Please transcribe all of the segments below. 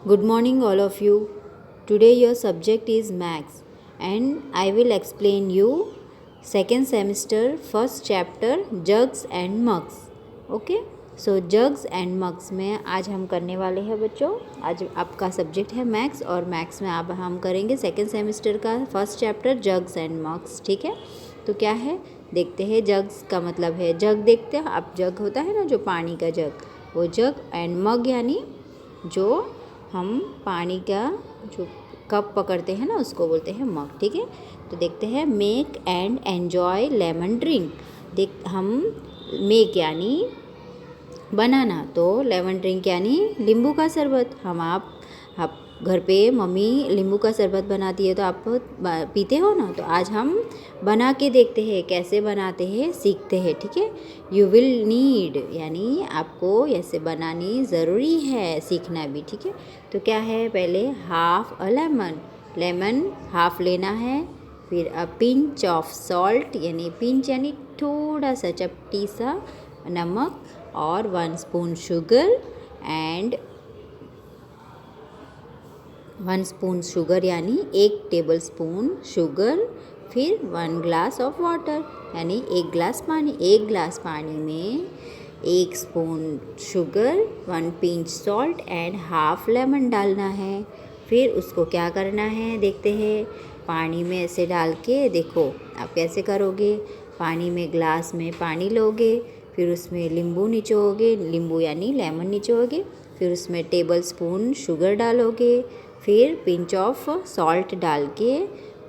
Good morning, all of you. Today your subject is Maths, and I will explain you second semester first chapter Jugs and Mugs. Okay? So Jugs and Mugs में आज हम करने वाले हैं बच्चों. आज आपका सब्जेक्ट है मैथ्स और मैथ्स में अब हम करेंगे सेकेंड सेमेस्टर का first chapter jugs and mugs. ठीक है, तो क्या है देखते हैं. जग्स का मतलब है जग, देखते हैं अब जग होता है ना जो पानी का जग, वो जग. एंड मग यानी जो हम पानी का जो कप पकड़ते हैं ना उसको बोलते हैं मग. ठीक है, तो देखते हैं make and enjoy lemon drink. हम मेक यानी बनाना, तो लेमन ड्रिंक यानी नींबू का शरबत. आप घर पे मम्मी नींबू का शरबत बनाती है तो आप पीते हो ना, तो आज हम बना के देखते हैं कैसे बनाते हैं, सीखते हैं. ठीक है, यू विल नीड यानी आपको ऐसे बनानी ज़रूरी है, सीखना भी. ठीक है, तो क्या है पहले हाफ अ लेमन हाफ लेना है. फिर अ पिंच ऑफ सॉल्ट यानी पिंच यानी थोड़ा सा चपटी सा नमक, और 1 spoon sugar and 1 spoon sugar यानी 1 टेबल स्पून शुगर. फिर 1 ग्लास ऑफ वाटर यानी 1 ग्लास पानी. 1 ग्लास पानी में 1 spoon sugar, 1 pinch salt and half lemon डालना है. फिर उसको क्या करना है देखते हैं. पानी में ऐसे डाल के देखो आप कैसे करोगे. पानी में ग्लास में पानी लोगे, फिर उसमें नींबू निचोगे, नींबू यानी लेमन निचोगे. फिर उसमें टेबल स्पून शुगर डालोगे, फिर पिंच ऑफ सॉल्ट डाल के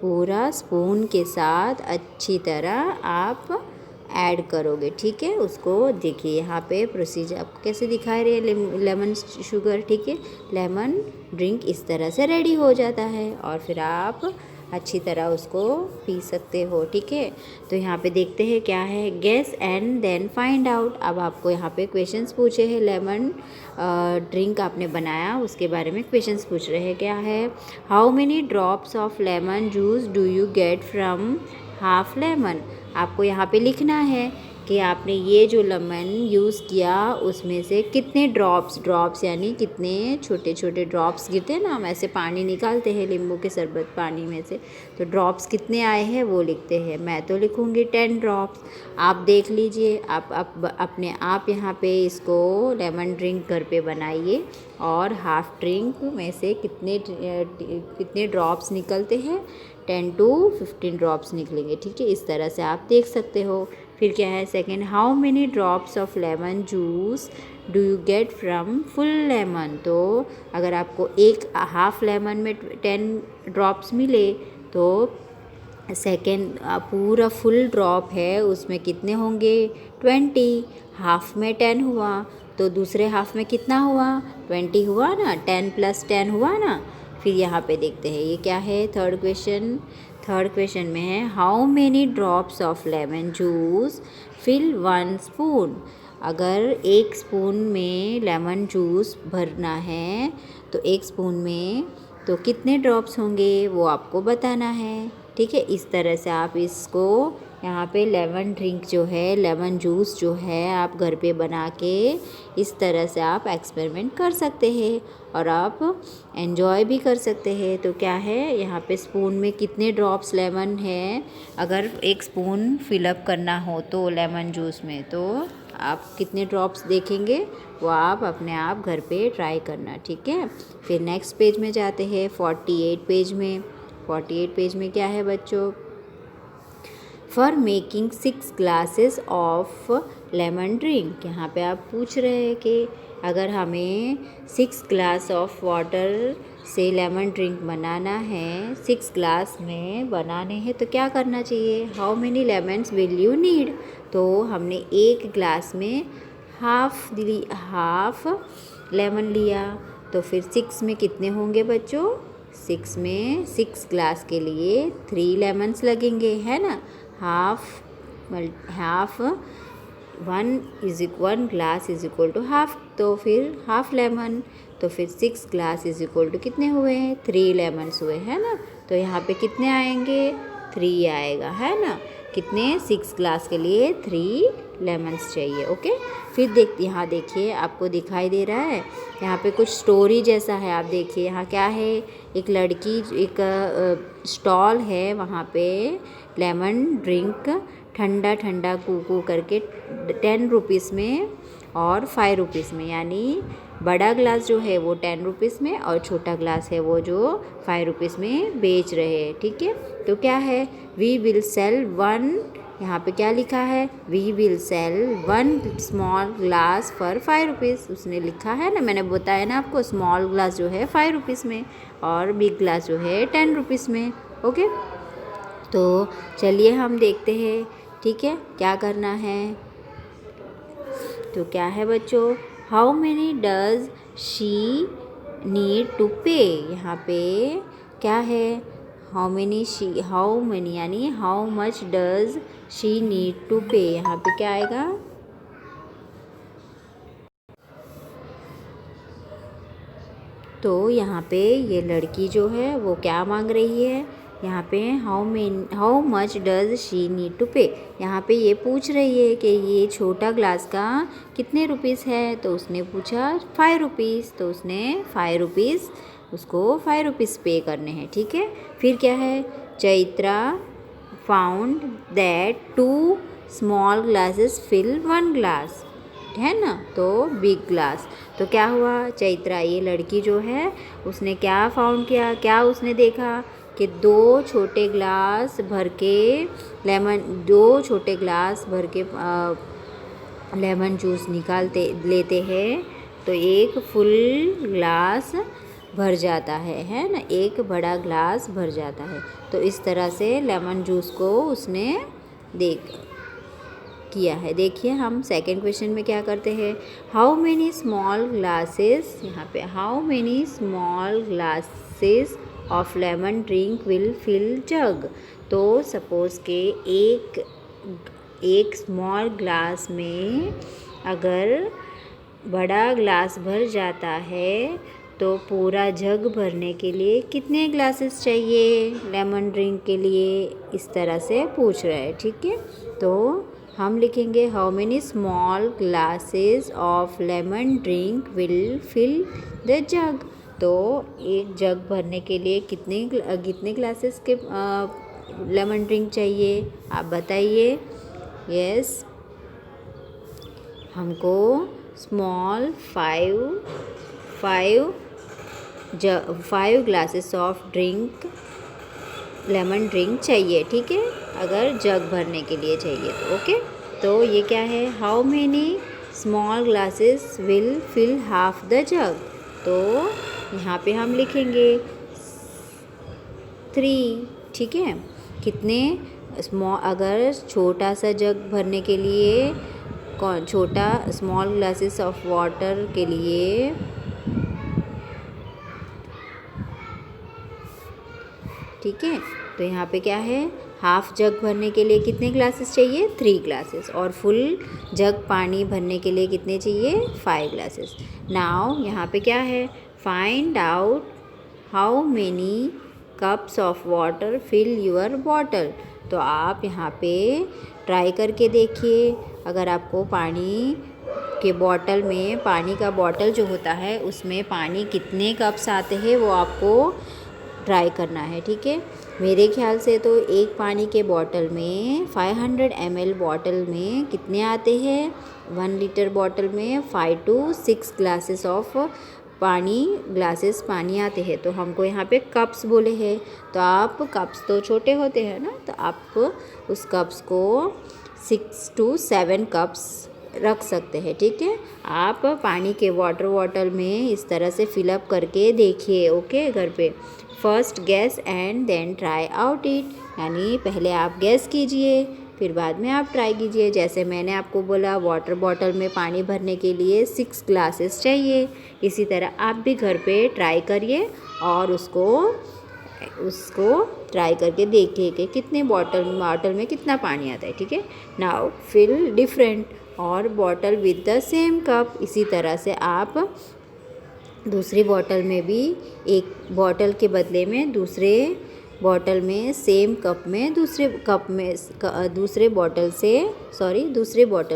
पूरा स्पून के साथ अच्छी तरह आप ऐड करोगे. ठीक है, उसको देखिए यहाँ पे प्रोसीजर आपको कैसे दिखा रहे हैं लेमन शुगर. ठीक है, लेमन ड्रिंक इस तरह से रेडी हो जाता है और फिर आप अच्छी तरह उसको पी सकते हो. ठीक है, तो यहाँ पे देखते हैं क्या है. Guess and then find out. अब आपको यहाँ पे क्वेश्चंस पूछे हैं. लेमन ड्रिंक आपने बनाया उसके बारे में क्वेश्चंस पूछ रहे हैं. क्या है, how many drops of lemon juice do you get from half lemon. आपको यहाँ पे लिखना है कि आपने ये जो लेमन यूज़ किया उसमें से कितने ड्रॉप्स यानी कितने छोटे छोटे ड्रॉप्स गिरते हैं ना, हम ऐसे पानी निकालते हैं नींबू के शरबत पानी में से, तो ड्रॉप्स कितने आए हैं वो लिखते हैं. मैं तो लिखूँगी 10 ड्रॉप्स. आप देख लीजिए, आप अपने आप यहाँ पे इसको लेमन ड्रिंक घर पे बनाइए और हाफ ड्रिंक में से कितने ड्रॉप्स निकलते हैं. 10 to 15 ड्रॉप्स निकलेंगे. ठीक है, इस तरह से आप देख सकते हो. फिर क्या है second, how many drops of lemon juice do you get from full lemon. तो अगर आपको एक हाफ लेमन में 10 ड्रॉप्स मिले तो सेकेंड पूरा फुल ड्रॉप है उसमें कितने होंगे 20. हाफ में 10 हुआ तो दूसरे हाफ में कितना हुआ 20 हुआ ना, 10 + 10 हुआ ना. फिर यहाँ पे देखते हैं ये क्या है. थर्ड क्वेश्चन में है how many drops of lemon juice fill 1 spoon. अगर 1 स्पून में लेमन जूस भरना है तो 1 स्पून में तो कितने ड्रॉप्स होंगे वो आपको बताना है. ठीक है, इस तरह से आप इसको यहाँ पे लेमन ड्रिंक जो है, लेमन जूस जो है आप घर पे बना के इस तरह से आप एक्सपेरिमेंट कर सकते हैं और आप एंजॉय भी कर सकते हैं. तो क्या है यहाँ पे स्पून में कितने ड्रॉप्स लेमन है, अगर 1 स्पून फिलअप करना हो तो लेमन जूस में, तो आप कितने ड्रॉप्स देखेंगे वो आप अपने आप घर पे ट्राई करना. ठीक है, फिर नेक्स्ट पेज में जाते हैं 48 पेज में क्या है बच्चों. For making 6 glasses of lemon drink. यहाँ पे आप पूछ रहे हैं कि अगर हमें 6 ग्लास ऑफ वाटर से लेमन ड्रिंक बनाना है, 6 ग्लास में बनाने हैं तो क्या करना चाहिए. How many lemons will you need. तो हमने 1 ग्लास में हाफ लेमन लिया, तो फिर 6 में कितने होंगे बच्चों. 6 में 6 ग्लास के लिए 3 लेमन्स लगेंगे, है ना. Half 1 glass is equal to half, तो फिर हाफ लेमन, तो फिर 6 ग्लास इज इक्वल टू कितने हुए हैं 3 लेमन्स हुए, है ना. तो यहाँ पे कितने आएंगे 3 आएगा, है ना. कितने 6 ग्लास के लिए 3 लेमन्स चाहिए। ओके, फिर यहाँ देखिए, आपको दिखाई दे रहा है यहाँ पे कुछ स्टोरी जैसा है। आप देखिए यहाँ क्या है, एक लड़की, एक स्टॉल है, वहाँ पे लेमन ड्रिंक ठंडा ठंडा कू करके 10 रुपीज़ में और 5 रुपीज़ में, यानी बड़ा ग्लास जो है वो 10 रुपीज़ में और छोटा ग्लास है वो जो 5 रुपीज़ में बेच रहे हैं। ठीक है, तो क्या है, वी विल सेल वन, यहाँ पे क्या लिखा है, we will sell one small glass for 5 rupees. उसने लिखा है ना, मैंने बताया ना आपको, स्मॉल ग्लास जो है 5 रुपीज़ में और बिग ग्लास जो है 10 रुपीज़ में। ओके, तो चलिए हम देखते हैं, ठीक है, क्या करना है। तो क्या है बच्चों, how many does she need to pay, यहाँ पे क्या है, हाउ मैनी यानी how much does she need to pay, यहाँ पे क्या आएगा, तो यहाँ पे ये लड़की जो है वो क्या मांग रही है, यहाँ पे how much does she need to pay, यहाँ पे ये पूछ रही है कि ये छोटा ग्लास का कितने रुपीस है, तो उसने पूछा 5 रुपीज़, तो उसने 5 रुपीज़, उसको 5 रुपीज़ पे करने हैं। ठीक है, फिर क्या है, Chaitra found that 2 small glasses fill 1 glass, है ना, तो बिग ग्लास। तो क्या हुआ, चैत्रा ये लड़की जो है उसने क्या फाउंड किया, क्या उसने देखा कि 2 छोटे ग्लास भर के लेमन जूस लेते हैं, तो एक फुल ग्लास भर जाता है ना, एक बड़ा ग्लास भर जाता है। तो इस तरह से लेमन जूस को उसने किया है। देखिए हम सेकंड क्वेश्चन में क्या करते हैं, हाउ मेनी स्मॉल ग्लासेस, यहाँ पे how many small glasses of lemon drink will fill jug, तो सपोज़ के एक स्मॉल ग्लास में अगर बड़ा ग्लास भर जाता है तो पूरा जग भरने के लिए कितने ग्लासेस चाहिए लेमन ड्रिंक के लिए, इस तरह से पूछ रहा है। ठीक है, तो हम लिखेंगे how many small glasses of lemon drink will fill the jug, तो एक जग भरने के लिए कितने ग्लासेस के लेमन ड्रिंक चाहिए, आप बताइए। यस, हमको small 5 glasses of lemon drink चाहिए। ठीक है, अगर जग भरने के लिए चाहिए तो। ओके, तो ये क्या है, how many small glasses will fill half the jug, तो यहाँ पे हम लिखेंगे 3। ठीक है, कितने अगर छोटा सा जग भरने के लिए छोटा स्मॉल ग्लासेस ऑफ वाटर के लिए, ठीक है, तो यहाँ पे क्या है, हाफ जग भरने के लिए कितने ग्लासेस चाहिए, 3 ग्लासेस, और फुल जग पानी भरने के लिए कितने चाहिए, 5 ग्लासेस। नाउ यहाँ पे क्या है, find out how many cups of water fill your bottle, तो आप यहाँ पे ट्राई करके देखिए, अगर आपको पानी के बॉटल में, पानी का बॉटल जो होता है उसमें पानी कितने कप्स आते हैं वो आपको ट्राई करना है। ठीक है, मेरे ख्याल से तो एक पानी के बॉटल में 500 ml बॉटल में कितने आते हैं, 1 लीटर बॉटल में 5 to 6 ग्लासेस ऑफ ग्लासेस पानी आते हैं। तो हमको यहाँ पे कप्स बोले हैं, तो आप कप्स तो छोटे होते हैं ना, तो आप उस कप्स को 6 to 7 कप्स रख सकते हैं। ठीक है, आप पानी के वाटर बॉटल में इस तरह से फिलअप करके देखिए। ओके, घर पे first guess and then try out it, यानी पहले आप गैस कीजिए फिर बाद में आप ट्राई कीजिए। जैसे मैंने आपको बोला वाटर बॉटल में पानी भरने के लिए 6 ग्लासेस चाहिए, इसी तरह आप भी घर पे ट्राई करिए और उसको ट्राई करके देखिए कि कितने बॉटल में कितना पानी आता है। ठीक है, नाउ फिल डिफरेंट और bottle with the same cup, इसी तरह से आप दूसरी बॉटल में भी एक बॉटल के बदले में दूसरे बॉटल में सेम कप में दूसरे बॉटल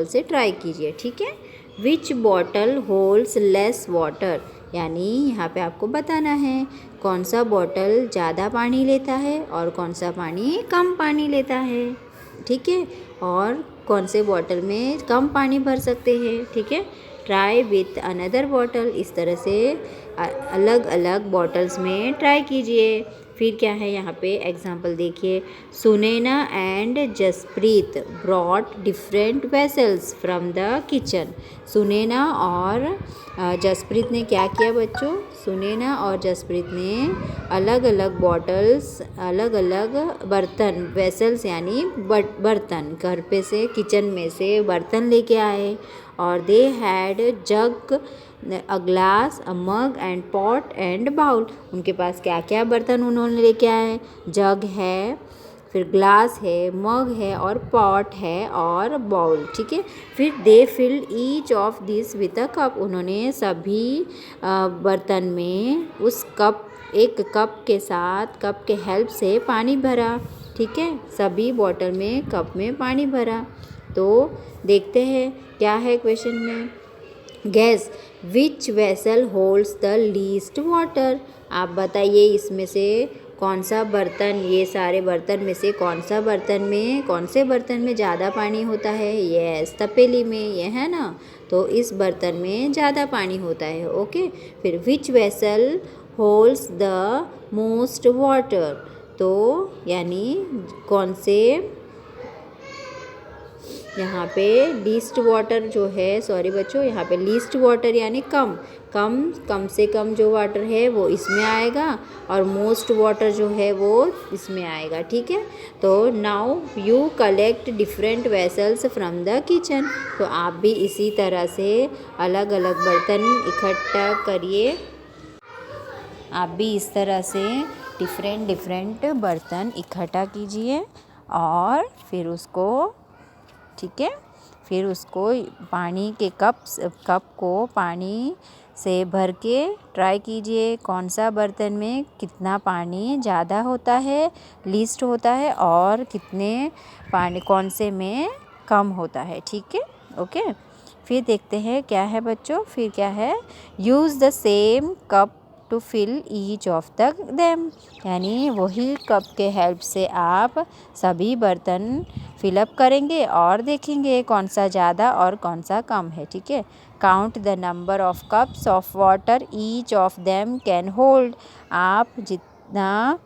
से ट्राई कीजिए, ठीक है। विच बॉटल होल्ड्स लेस वाटर, यानी यहाँ पे आपको बताना है कौन सा बॉटल ज़्यादा पानी लेता है और कौन सा पानी कम पानी लेता है, ठीक है। और कौन से बॉटल में कम पानी भर सकते हैं, ठीक है। ट्राई विथ अनदर बॉटल, इस तरह से अलग अलग बॉटल्स में ट्राई कीजिए। फिर क्या है यहाँ पे एग्जाम्पल देखिए, Sunaina and Jaspreet brought different vessels from the kitchen. Sunaina और जसप्रीत ने क्या किया बच्चों, सुनैना और जसप्रीत ने अलग अलग बॉटल्स, अलग अलग बर्तन, वेसल्स यानी बर्तन, घर पे से किचन में से बर्तन लेके आए। और they had jug, a glass, a mug and pot and bowl. उनके पास क्या क्या बर्तन उन्होंने लेके आए, जग है, फिर ग्लास है, मग है और पॉट है और बाउल, ठीक है। फिर they filled each of this with a cup, उन्होंने सभी बर्तन में उस एक कप के साथ, कप के हेल्प से पानी भरा, ठीक है। सभी बॉटल में कप में पानी भरा। तो देखते हैं क्या है क्वेश्चन में, gas which vessel holds the least water. आप बताइए इसमें से कौन सा बर्तन, ये सारे बर्तन में से कौन से बर्तन में ज़्यादा पानी होता है। यस, तपेली में, ये है ना, तो इस बर्तन में ज़्यादा पानी होता है, ओके। फिर which vessel holds the most water, तो यानी कौन से, यहाँ पे लीस्ट वाटर जो है, सॉरी बच्चों, यहाँ पे लीस्ट वाटर यानी कम से कम जो वाटर है वो इसमें आएगा और मोस्ट वाटर जो है वो इसमें आएगा, ठीक है। तो now you collect different vessels from the kitchen, तो आप भी इसी तरह से अलग अलग बर्तन इकट्ठा करिए, आप भी इस तरह से डिफरेंट बर्तन इकट्ठा कीजिए और फिर उसको, ठीक है, फिर उसको पानी के कप को पानी से भर के ट्राई कीजिए कौन सा बर्तन में कितना पानी ज़्यादा होता है, लीस्ट होता है, और कितने पानी कौन से में कम होता है, ठीक है, ओके। फिर देखते हैं क्या है बच्चों, फिर क्या है, use the same cup to fill each of the them, यानी वही कप के हेल्प से आप सभी बर्तन फिलअप करेंगे और देखेंगे कौन सा ज़्यादा और कौन सा कम है, ठीक है। Count the number of cups of water each of them can hold, आप जितना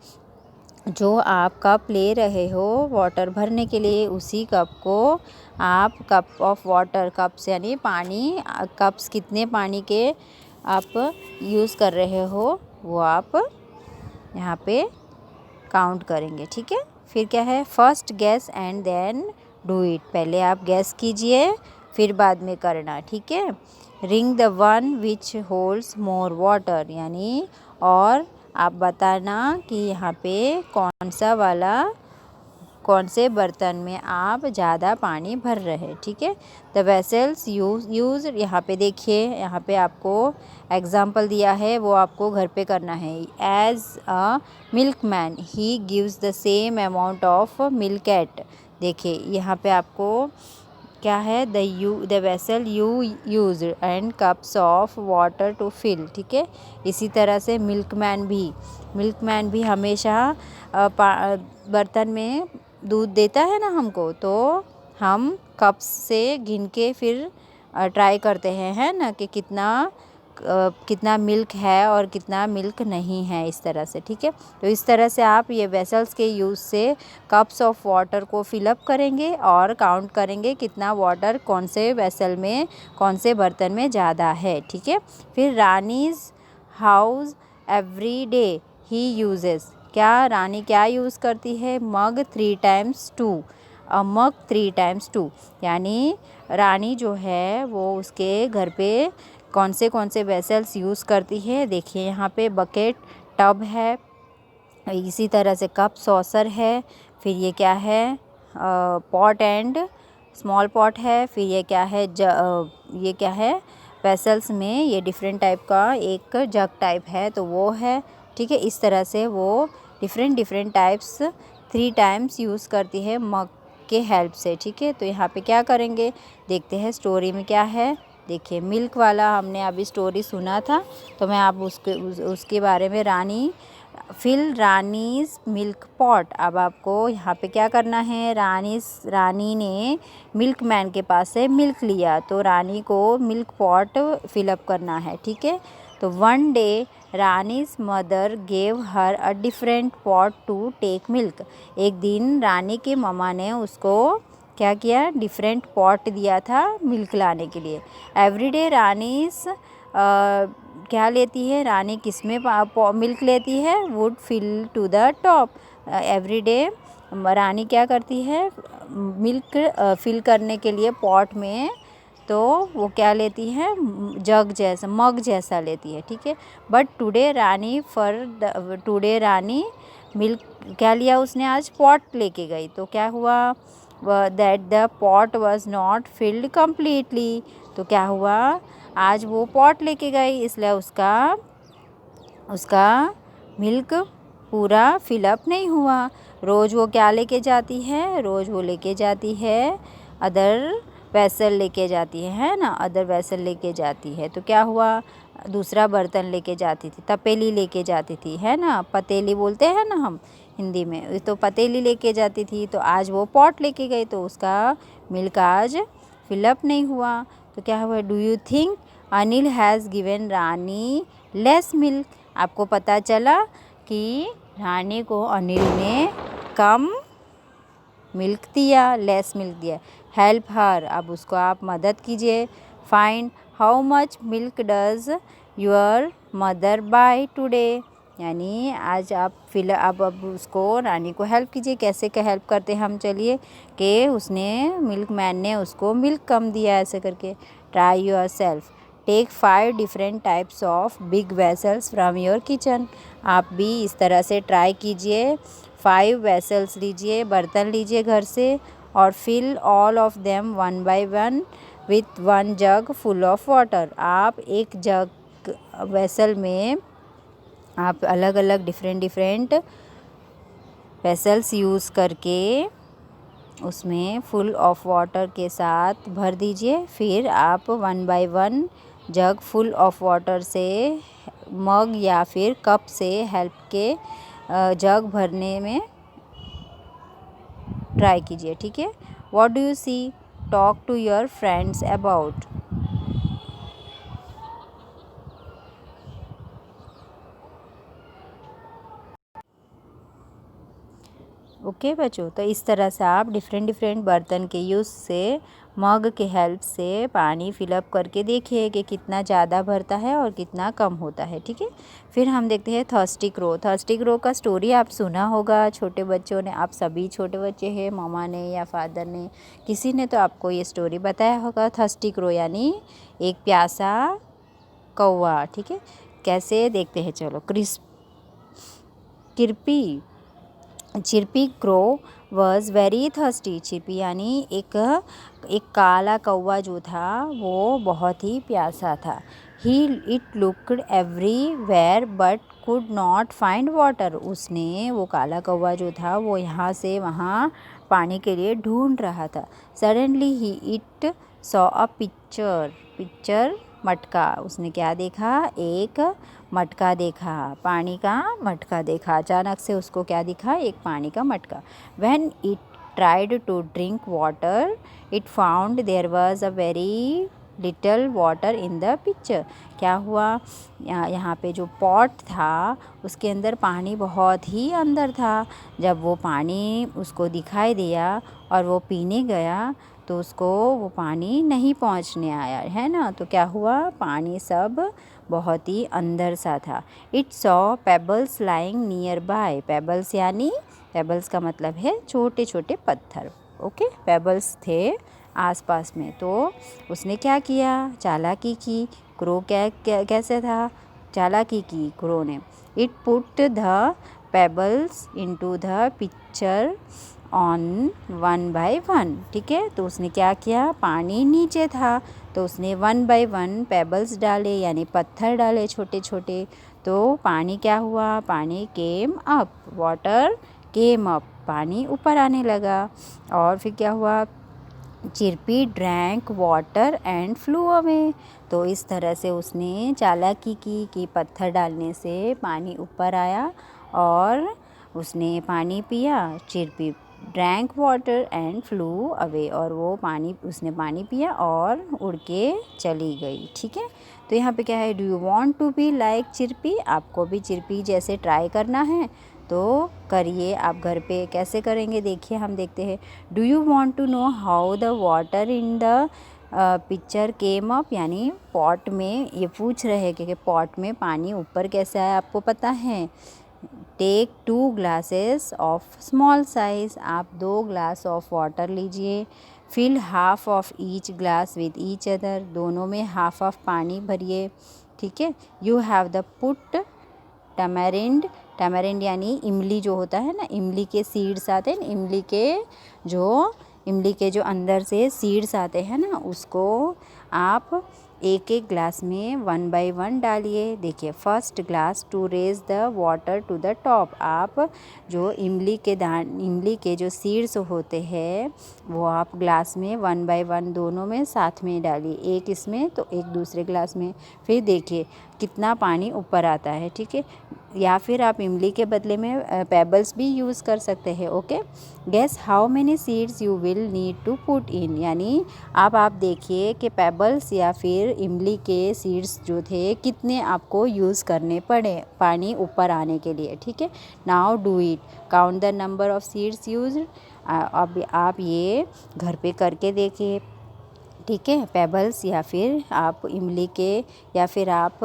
जो आप कप ले रहे हो वाटर भरने के लिए, उसी कप को आप कप ऑफ वाटर, कप्स यानी पानी, कप्स कितने पानी के आप यूज़ कर रहे हो वो आप यहाँ पे काउंट करेंगे, ठीक है। फिर क्या है, first guess and then do it, पहले आप गैस कीजिए फिर बाद में करना, ठीक है। Ring the one which holds more water, यानी और आप बताना कि यहाँ पे कौन से बर्तन में आप ज़्यादा पानी भर रहे हैं, ठीक है। द वेसल्स यूज, यहाँ पे देखिए, यहाँ पे आपको एग्जाम्पल दिया है वो आपको घर पे करना है। As a milkman he gives the same amount of milk at, देखिए यहाँ पे आपको क्या है, the vessel you use and cups of water to fill, ठीक है। इसी तरह से मिल्कमैन भी हमेशा बर्तन में दूध देता है ना हमको, तो हम कप्स से गिन के फिर ट्राई करते हैं, है ना, कि कितना मिल्क है और कितना मिल्क नहीं है, इस तरह से, ठीक है। तो इस तरह से आप ये वेसल्स के यूज़ से कप्स ऑफ वाटर को फिलअप करेंगे और काउंट करेंगे कितना वाटर कौन से वेसल में, कौन से बर्तन में ज़्यादा है, ठीक है। फिर Rani's house every day he uses, क्या रानी क्या यूज़ करती है, मग 3 times 2, मग 3 times 2, यानी रानी जो है वो उसके घर पे कौन से वेसल्स यूज़ करती है। देखिए यहाँ पे बकेट, टब है, इसी तरह से कप, सॉसर है, फिर ये क्या है, पॉट एंड स्मॉल पॉट है, फिर ये क्या है, ये क्या है, वेसल्स में ये डिफरेंट टाइप का एक जग टाइप है तो वो है, ठीक है। इस तरह से वो different different types 3 times use करती है मग के हेल्प से, ठीक है। तो यहाँ पे क्या करेंगे, देखते हैं स्टोरी में क्या है। देखिए मिल्क वाला हमने अभी स्टोरी सुना था, तो मैं आप उसके बारे में फिल रानीज मिल्क पॉट। अब आपको यहाँ पे क्या करना है, रानी ने मिल्क मैन के पास से मिल्क लिया, तो रानी को मिल्क पॉट फिलअप करना है, ठीक है। तो one day Rani's mother gave her a different pot to take milk. एक दिन रानी की मम्मा ने उसको क्या किया, डिफरेंट पॉट दिया था मिल्क लाने के लिए। एवरीडे रानीज क्या लेती है, रानी किसमें मिल्क लेती है, would fill to the top. Everyday Rani क्या करती है, मिल्क फिल करने के लिए पॉट में, तो वो क्या लेती है, मग जैसा लेती है, ठीक है। बट टुडे रानी मिल्क क्या लिया उसने, आज पॉट लेके गई, तो क्या हुआ, that the pot was not filled completely. तो क्या हुआ, आज वो पॉट लेके गई, इसलिए उसका मिल्क पूरा फिलअप नहीं हुआ। रोज़ वो क्या लेके जाती है, रोज़ वो लेके जाती है अदर वेसल लेके जाती है ना, अदर वेसल लेके जाती है। तो क्या हुआ, दूसरा बर्तन लेके जाती थी, तपेली लेके जाती थी, है ना, पतेली बोलते हैं ना हम हिंदी में, तो पतेली लेके जाती थी। तो आज वो पॉट लेके गई, तो उसका मिल्क आज फिलअप नहीं हुआ। तो क्या हुआ, do you think Anil has given Rani less milk. आपको पता चला कि रानी को अनिल ने कम मिल्क दिया, लेस मिल्क दिया। हेल्प हर, अब उसको आप मदद कीजिए। Find how much milk does your mother by today, यानी आज आप अब उसको रानी को हेल्प कीजिए। कैसे का हेल्प करते हम, चलिए, कि उसने मिल्क मैन ने उसको मिल्क कम दिया, ऐसे करके। Try yourself, take 5 different types of big vessels from your kitchen. आप भी इस तरह से ट्राई कीजिए, 5 वेसल्स लीजिए, बर्तन लीजिए घर से, और fill all of them one by one with 1 jug full of water. आप एक जग वेसल में आप अलग अलग डिफरेंट वेसल्स यूज़ करके उसमें फुल ऑफ वाटर के साथ भर दीजिए। फिर आप 1 by 1 jug full of water से, मग या फिर कप से हेल्प के जग भरने में ट्राई कीजिए, ठीक है। What do you see, talk to your friends about. Okay बच्चों, तो इस तरह से आप डिफरेंट बर्तन के यूज़ से, मग के हेल्प से पानी फिलअप करके देखिए कि कितना ज़्यादा भरता है और कितना कम होता है, ठीक है। फिर हम देखते हैं थर्स्टी क्रो। थर्स्टी क्रो का स्टोरी आप सुना होगा छोटे बच्चों ने, आप सभी छोटे बच्चे हैं, मामा ने या फादर ने, किसी ने तो आपको ये स्टोरी बताया होगा। थर्स्टी क्रो यानी एक प्यासा कौवा, ठीक है। कैसे देखते हैं, चलो। चिरपी क्रो वॉज वेरी थर्स्टी। चिरपी यानी एक काला कौवा जो था वो बहुत ही प्यासा था। It looked everywhere but could not find water. उसने, वो काला कौवा जो था, वो यहाँ से वहाँ पानी के लिए ढूंढ रहा था। Suddenly it saw a picture मटका। उसने क्या देखा, एक मटका देखा, पानी का मटका देखा। अचानक से उसको क्या दिखा, एक पानी का मटका। When it tried to drink water, it found there was a very little water in the pitcher. क्या हुआ, यहाँ पे जो पॉट था उसके अंदर पानी बहुत ही अंदर था। जब वो पानी उसको दिखाई दिया और वो पीने गया, तो उसको वो पानी नहीं पहुँचने आया, है ना। तो क्या हुआ, पानी सब बहुत ही अंदर सा था। It saw pebbles lying nearby. Pebbles यानी, पेबल्स का मतलब है छोटे छोटे पत्थर, ओके। पेबल्स थे आसपास में, तो उसने क्या किया, चालाकी की। क्रो कैसे था, चालाकी की क्रो ने। It put the pebbles into the picture on 1 by 1, ठीक है। तो उसने क्या किया, पानी नीचे था, तो उसने 1 बाय 1 पेबल्स डाले, यानी पत्थर डाले छोटे छोटे। तो पानी क्या हुआ, पानी came up, water came up, पानी ऊपर आने लगा। और फिर क्या हुआ, Chirpy drank water and flew away. तो इस तरह से उसने चालाकी की कि पत्थर डालने से पानी ऊपर आया और उसने पानी पिया। Chirpy drank water and flew away, और उसने पानी पिया और उड़ के चली गई। ठीक है, तो यहाँ पे क्या है, do you want to be like Chirpy, आपको भी चिरपी जैसे ट्राई करना है तो करिए। आप घर पे कैसे करेंगे देखिए, हम देखते हैं। Do you want to know how the water in the picture came up, यानी पॉट में, ये पूछ रहे हैं कि पॉट में पानी ऊपर कैसे आया, आपको पता है। Take 2 glasses of small size, आप 2 ग्लास ऑफ वाटर लीजिए। Fill half of each glass with each other, दोनों में हाफ ऑफ पानी भरिए। ठीक है, you have the put tamarind, tamarind यानी इमली जो होता है ना, इमली के सीड्स आते हैं, इमली के जो अंदर से सीड्स आते हैं ना, उसको आप एक एक ग्लास में 1 बाय 1 डालिए। देखिए, first glass to raise the water to the top, आप जो इमली के जो सीड्स होते हैं वो आप ग्लास में 1 बाय 1 दोनों में साथ में डालिए, एक इसमें तो एक दूसरे ग्लास में। फिर देखिए कितना पानी ऊपर आता है। ठीक है, या फिर आप इमली के बदले में पेबल्स भी यूज़ कर सकते हैं। Okay, guess how many seeds you will need to put in, यानी आप देखिए कि पेबल्स या फिर इमली के सीड्स जो थे कितने आपको यूज़ करने पड़े पानी ऊपर आने के लिए। ठीक है, now do it, count the number of seeds use. अब आप ये घर पे करके देखिए। ठीक है, पेबल्स या फिर आप इमली के, या फिर आप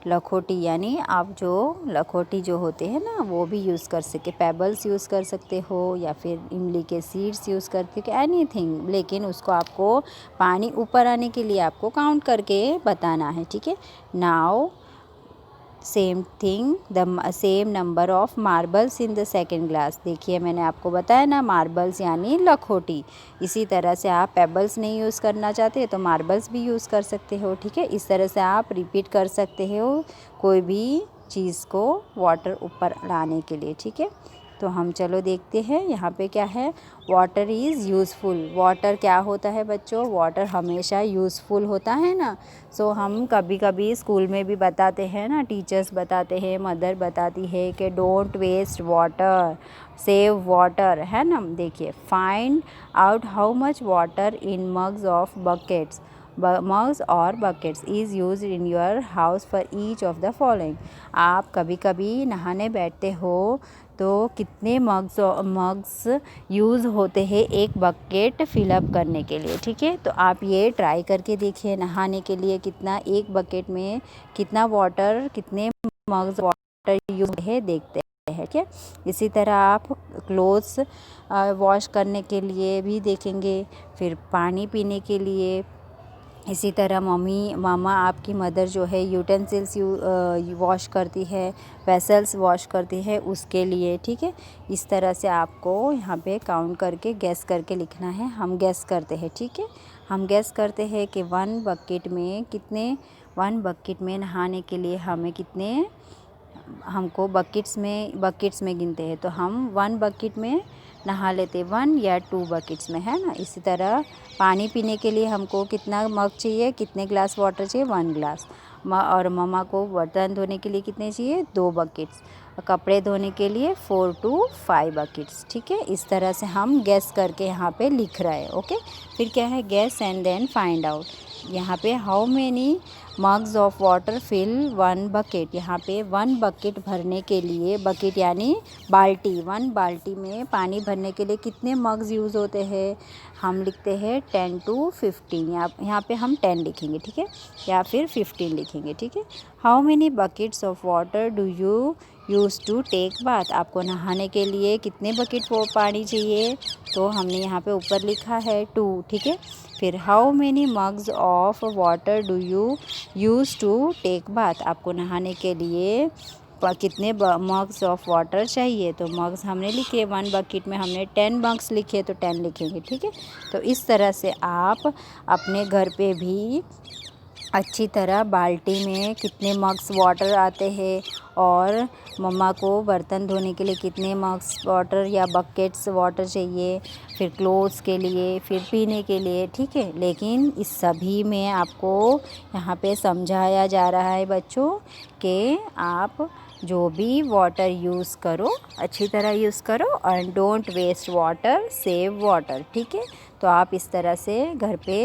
लखोटी, यानी आप जो लखोटी जो होते हैं ना वो भी यूज़ कर सके, पेबल्स यूज़ कर सकते हो या फिर इमली के सीड्स यूज़ करके, एनीथिंग, लेकिन उसको आपको पानी ऊपर आने के लिए आपको काउंट करके बताना है। ठीक है, now same thing, the same number of marbles in the second glass. देखिए मैंने आपको बताया ना, मार्बल्स यानी लखोटी। इसी तरह से आप पेबल्स नहीं यूज़ करना चाहते तो मार्बल्स भी यूज़ कर सकते हो। ठीक है, इस तरह से आप रिपीट कर सकते हो कोई भी चीज़ को वाटर ऊपर लाने के लिए। ठीक है, तो हम चलो देखते हैं यहाँ पे क्या है। वाटर इज़ यूज़फुल, वाटर क्या होता है बच्चों, वाटर हमेशा यूज़फुल होता है ना। सो हम कभी कभी स्कूल में भी बताते हैं ना, टीचर्स बताते हैं, मदर बताती है कि don't waste water, save water, है ना। देखिए, find out how much water in mugs of buckets, mugs और buckets is use in your house for each of the following. आप कभी कभी नहाने बैठते हो तो कितने मग्स यूज़ होते हैं एक बकेट फिलअप करने के लिए। ठीक है, तो आप ये ट्राई करके देखिए, नहाने के लिए कितना, एक बकेट में कितना वाटर, कितने मग्स वाटर यूज है देखते हैं। ठीक है, इसी तरह आप क्लोथ्स वॉश करने के लिए भी देखेंगे, फिर पानी पीने के लिए। इसी तरह मामा आपकी मदर जो है यूटेंसिल्स वॉश करती है, वेसल्स वॉश करती है उसके लिए। ठीक है, इस तरह से आपको यहाँ पे काउंट करके गैस करके लिखना है। हम गैस करते हैं। ठीक है, हम गैस करते हैं कि 1 बकेट में नहाने के लिए हमें कितने, हमको बकेट्स में गिनते हैं तो हम 1 बकेट में नहा लेते, 1 या 2 बकेट्स में, है ना। इसी तरह पानी पीने के लिए हमको कितना मग चाहिए, कितने ग्लास वाटर चाहिए, 1 ग्लास। और मम्मा को बर्तन धोने के लिए कितने चाहिए, 2 बकेट्स। कपड़े धोने के लिए 4 to 5 बकेट्स। ठीक है, इस तरह से हम गैस करके यहाँ पे लिख रहे हैं। ओके, फिर क्या है, guess and then find out. यहाँ पे how many mugs of water fill 1 bucket, यहाँ पे 1 बकेट भरने के लिए, बकेट यानी बाल्टी, 1 बाल्टी में पानी भरने के लिए कितने मग्स यूज़ होते हैं, हम लिखते हैं 10 to 15। यहाँ पे हम 10 लिखेंगे। ठीक है, या फिर 15 लिखेंगे। ठीक है, how many buckets of water do you use to take bath, आपको नहाने के लिए कितने बकेट वो पानी चाहिए, तो हमने यहाँ पे ऊपर लिखा है 2। ठीक है, फिर how many mugs of water do you use to take bath, आपको नहाने के लिए कितने मग्स ऑफ वाटर चाहिए, तो मग्स हमने लिखे 1 बकेट में हमने 10 मग्स लिखे तो 10 लिखेंगे। ठीक है, तो इस तरह से आप अपने घर पे भी अच्छी तरह बाल्टी में कितने मग्स वाटर आते हैं और मम्मा को बर्तन धोने के लिए कितने मग्स वाटर या बकेट्स वाटर चाहिए, फिर क्लोथ्स के लिए, फिर पीने के लिए, ठीक है। लेकिन इस सभी में आपको यहाँ पे समझाया जा रहा है बच्चों कि आप जो भी वाटर यूज़ करो अच्छी तरह यूज़ करो और don't waste water, save water, ठीक है। तो आप इस तरह से घर पे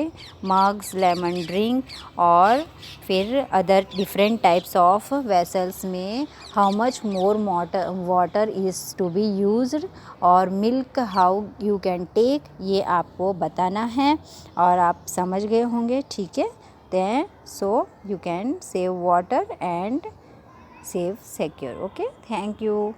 मग्स, लेमन ड्रिंक और फिर other different types of vessels में how much more water is to be used और milk how you can take, ये आपको बताना है और आप समझ गए होंगे, ठीक है। Then so you can save water and save secure. Okay, thank you.